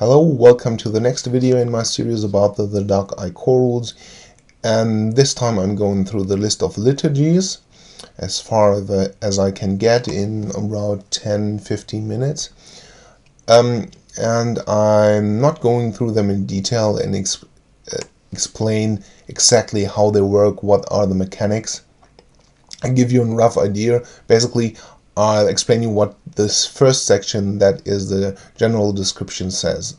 Hello, welcome to the next video in my series about the dark eye chorals, and this time I'm going through the list of liturgies as far as I can get in around 10-15 minutes, and I'm not going through them in detail and explain exactly how they work, what are the mechanics. I give you a rough idea. Basically, I'll explain you what this first section, that is the general description, says.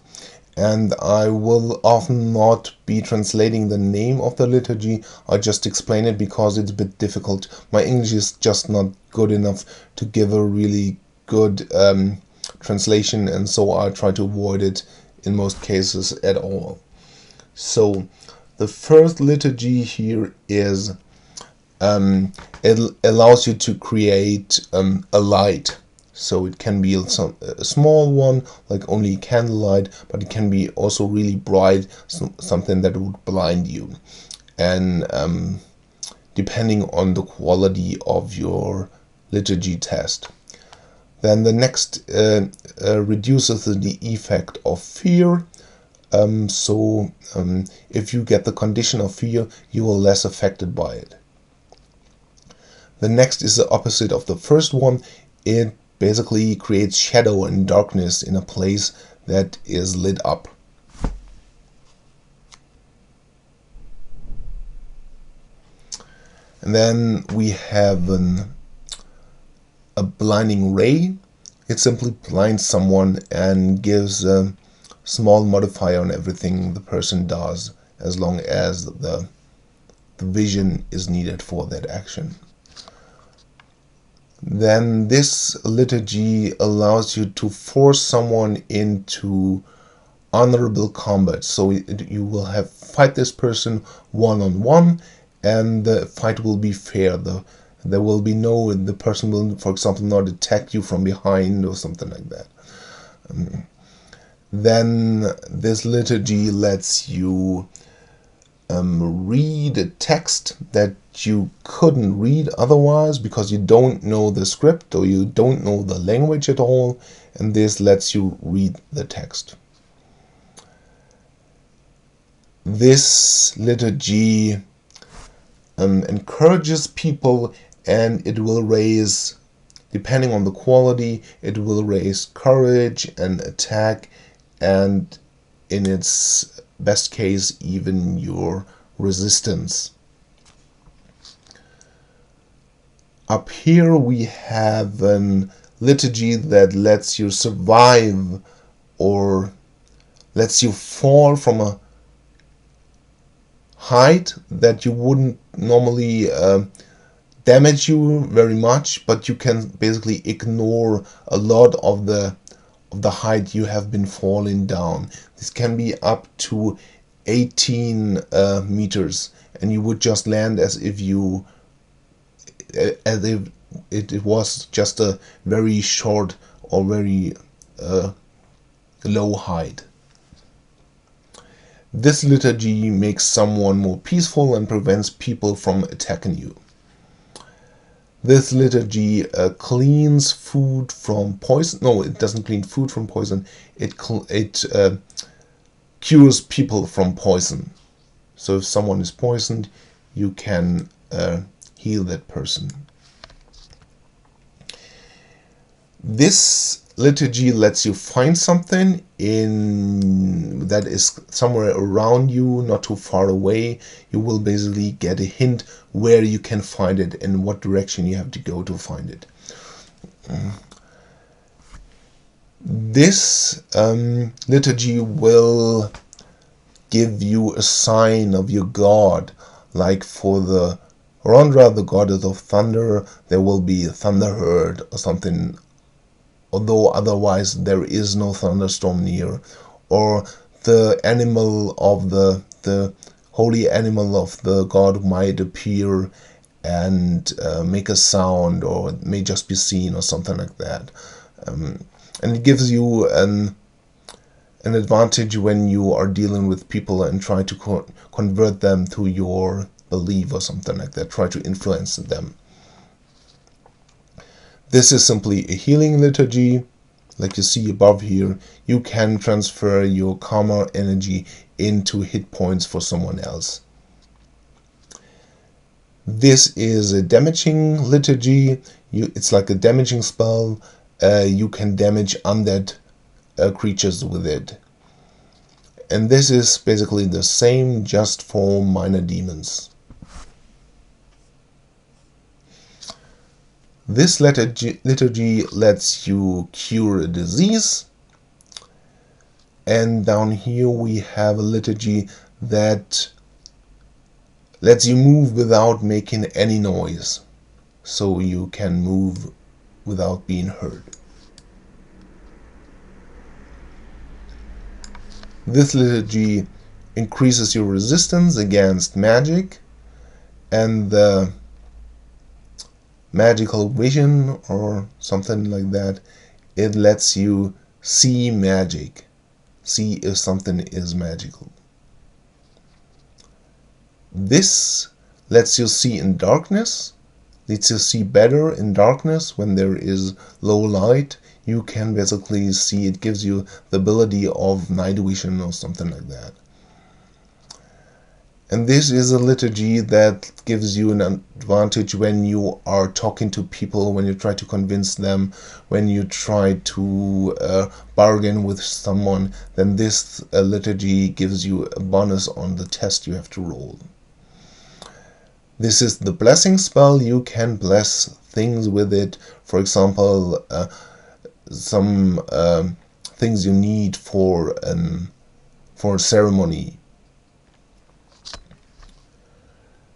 And I will often not be translating the name of the liturgy. I just explain it because it's a bit difficult. My English is just not good enough to give a really good translation, and so I try to avoid it in most cases at all. So the first liturgy here is it allows you to create a light. So it can be a small one, like only candlelight, but it can be also really bright, something that would blind you. And depending on the quality of your liturgy test. Then the next reduces the effect of fear. If you get the condition of fear, you are less affected by it. The next is the opposite of the first one. It basically creates shadow and darkness in a place that is lit up. And then we have a blinding ray. It simply blinds someone and gives a small modifier on everything the person does, as long as the vision is needed for that action. Then this liturgy allows you to force someone into honorable combat. So you will have fight this person one-on-one, and the fight will be fair. There will be the person will, for example, not attack you from behind or something like that. Then this liturgy lets you read a text that you couldn't read otherwise because you don't know the script or you don't know the language at all, and this lets you read the text. This liturgy encourages people, and it will raise, depending on the quality, it will raise courage and attack, and in its best case even your resistance. Up here we have a liturgy that lets you survive or lets you fall from a height that you wouldn't normally damage you very much, but you can basically ignore a lot of the height you have been falling down. This can be up to 18 meters, and you would just land as if it was just a very short or very low height. This liturgy makes someone more peaceful and prevents people from attacking you. This liturgy cleans food from poison. No, it doesn't clean food from poison. It cures people from poison. So if someone is poisoned, you can heal that person. This liturgy lets you find something that is somewhere around you, not too far away. You will basically get a hint where you can find it and what direction you have to go to find it. This liturgy will give you a sign of your god. Like for the Rondra, the goddess of thunder, there will be a thunder herd or something, although otherwise there is no thunderstorm near. Or the animal of the holy animal of the god might appear and make a sound, or it may just be seen or something like that. And it gives you an advantage when you are dealing with people and try to convert them to your belief or something like that, try to influence them. This is simply a healing liturgy, like you see above here, you can transfer your karma energy into hit points for someone else. This is a damaging liturgy. It's like a damaging spell. You can damage undead creatures with it. And this is basically the same, just for minor demons. This liturgy lets you cure a disease. And down here we have a liturgy that lets you move without making any noise, so you can move without being heard. This liturgy increases your resistance against magic and the magical vision or something like that. It lets you see magic, see if something is magical. This lets you see in darkness, lets you see better in darkness when there is low light. You can basically see, it gives you the ability of night vision or something like that. And this is a liturgy that gives you an advantage when you are talking to people, when you try to convince them, when you try to bargain with someone. Then this liturgy gives you a bonus on the test you have to roll. This is the blessing spell. You can bless things with it. For example, some things you need for a ceremony.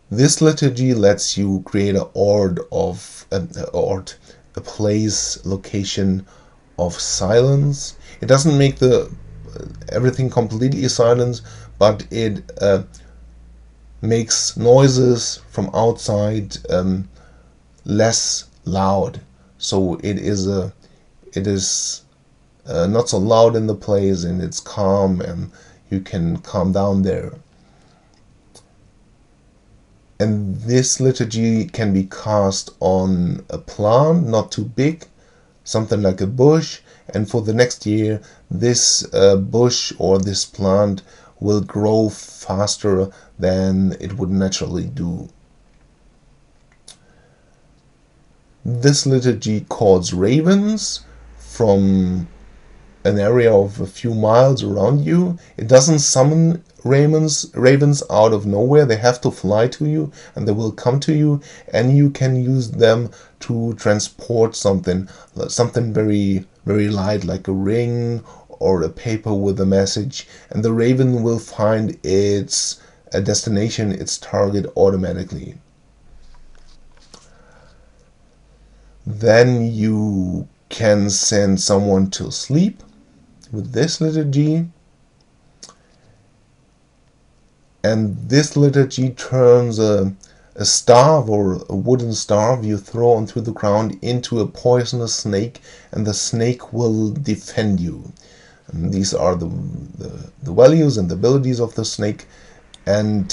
This liturgy lets you create a place, location of silence. It doesn't make everything completely silent, but it makes noises from outside less loud. So it is not so loud in the place, and it's calm, and you can calm down there. And this liturgy can be cast on a plant, not too big, something like a bush, and for the next year this bush or this plant will grow faster than it would naturally do. This liturgy calls ravens from an area of a few miles around you. It doesn't summon ravens out of nowhere. They have to fly to you, and they will come to you, and you can use them to transport something very, very light, like a ring or a paper with a message, and the raven will find its destination, its target, automatically. Then you can send someone to sleep with this liturgy, and this liturgy turns a staff or a wooden staff you throw onto the ground into a poisonous snake, and the snake will defend you. And these are the values and the abilities of the snake, and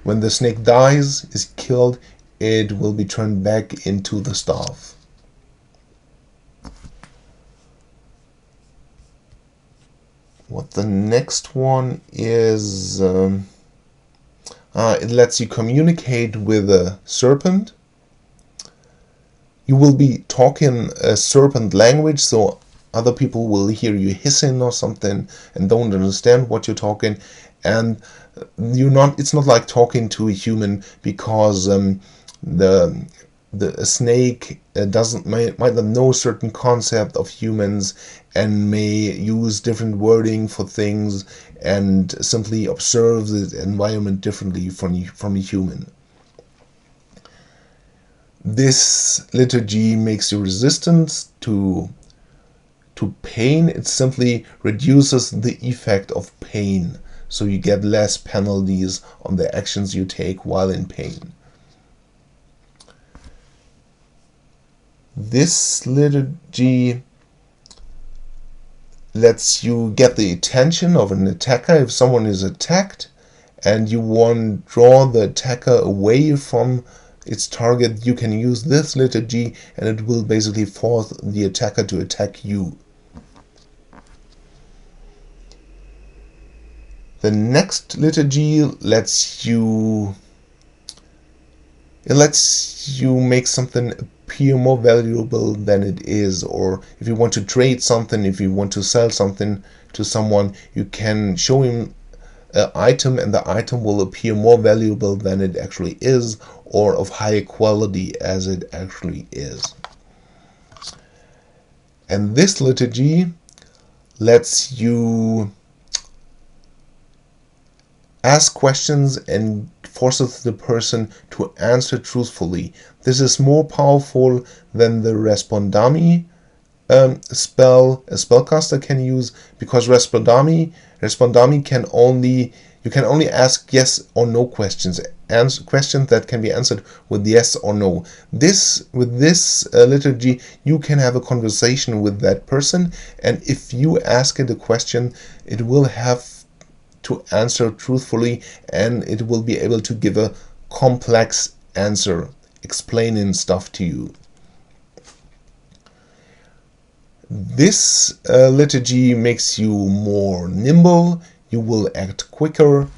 when the snake dies, is killed, it will be turned back into the staff. What the next one is, it lets you communicate with a serpent. You will be talking a serpent language, so other people will hear you hissing or something and don't understand what you're talking. And it's not like talking to a human, because a snake might not know certain concept of humans and may use different wording for things and simply observe the environment differently from a human. This liturgy makes you resistant to pain. It simply reduces the effect of pain, so you get less penalties on the actions you take while in pain. This liturgy lets you get the attention of an attacker. If someone is attacked and you want to draw the attacker away from its target, you can use this liturgy, and it will basically force the attacker to attack you. The next liturgy lets you make something appear more valuable than it is, or if you want to trade something, if you want to sell something to someone, you can show him an item and the item will appear more valuable than it actually is, or of higher quality as it actually is. And this liturgy lets you ask questions and forces the person to answer truthfully. This is more powerful than the respondami spell a spellcaster can use, because respondami you can only ask yes or no questions, questions that can be answered with yes or no. With this liturgy, you can have a conversation with that person, and if you ask it a question, it will have to answer truthfully, and it will be able to give a complex answer, explaining stuff to you. This liturgy makes you more nimble. You will act quicker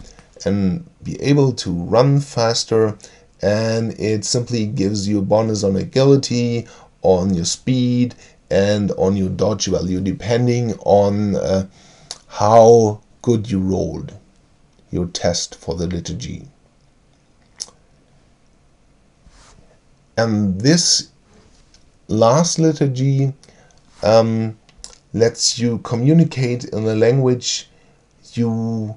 and be able to run faster, and it simply gives you a bonus on agility, on your speed, and on your dodge value, depending on how good you rolled your test for the liturgy. And this last liturgy lets you communicate in a language you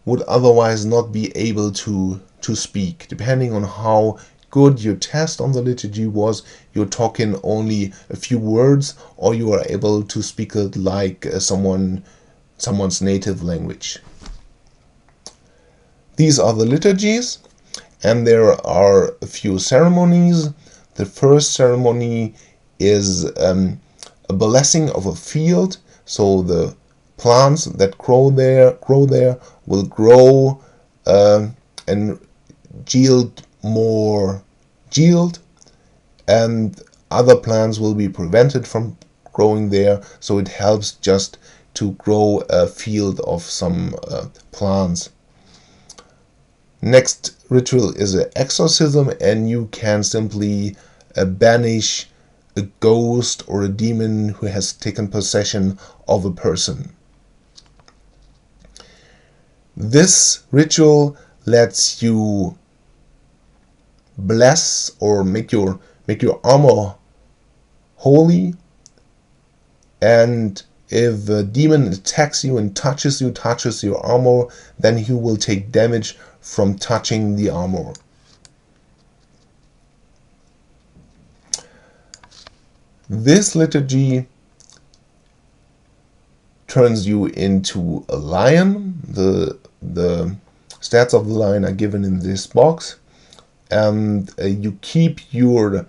would otherwise not be able to speak. Depending on how good your test on the liturgy was, you're talking only a few words, or you are able to speak it like someone's native language. These are the liturgies, and there are a few ceremonies. The first ceremony is a blessing of a field, so the plants that grow there will grow and yield more yield, and other plants will be prevented from growing there, so it helps just to grow a field of some plants. Next ritual is an exorcism, and you can simply banish a ghost or a demon who has taken possession of a person. This ritual lets you bless or make your armor holy, and if a demon attacks you and touches your armor, then he will take damage from touching the armor. This liturgy turns you into a lion. The stats of the lion are given in this box, and you keep your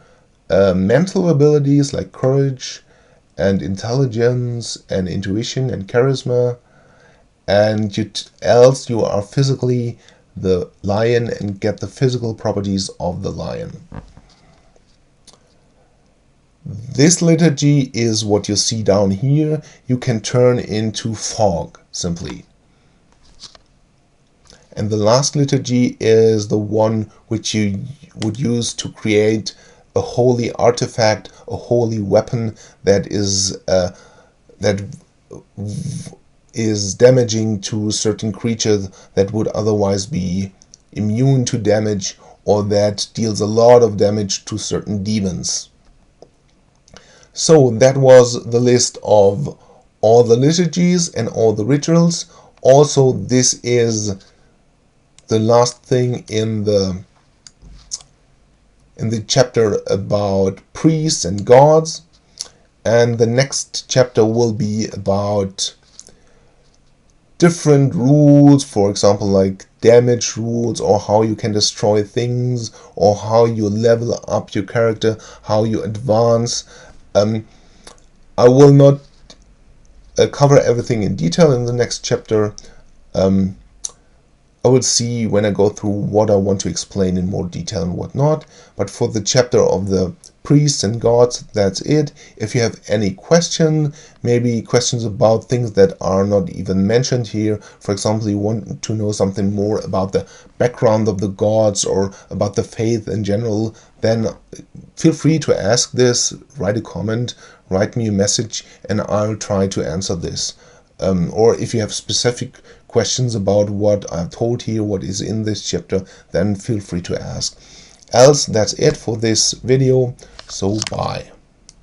mental abilities like courage and intelligence and intuition and charisma, and else you are physically the lion and get the physical properties of the lion. This liturgy is what you see down here. You can turn into fog simply. And the last liturgy is the one which you would use to create a holy artifact, a holy weapon that is damaging to certain creatures that would otherwise be immune to damage, or that deals a lot of damage to certain demons. So that was the list of all the liturgies and all the rituals. Also, this is the last thing in the chapter about priests and gods, and the next chapter will be about different rules, for example like damage rules, or how you can destroy things, or how you level up your character, how you advance. I will not cover everything in detail in the next chapter. I will see when I go through what I want to explain in more detail and whatnot. But for the chapter of the priests and gods, that's it. If you have any question, maybe questions about things that are not even mentioned here, for example, you want to know something more about the background of the gods or about the faith in general, then feel free to ask this, write a comment, write me a message, and I'll try to answer this. Or if you have specific questions about what I've told here, what is in this chapter, then feel free to ask. Else, that's it for this video, so bye.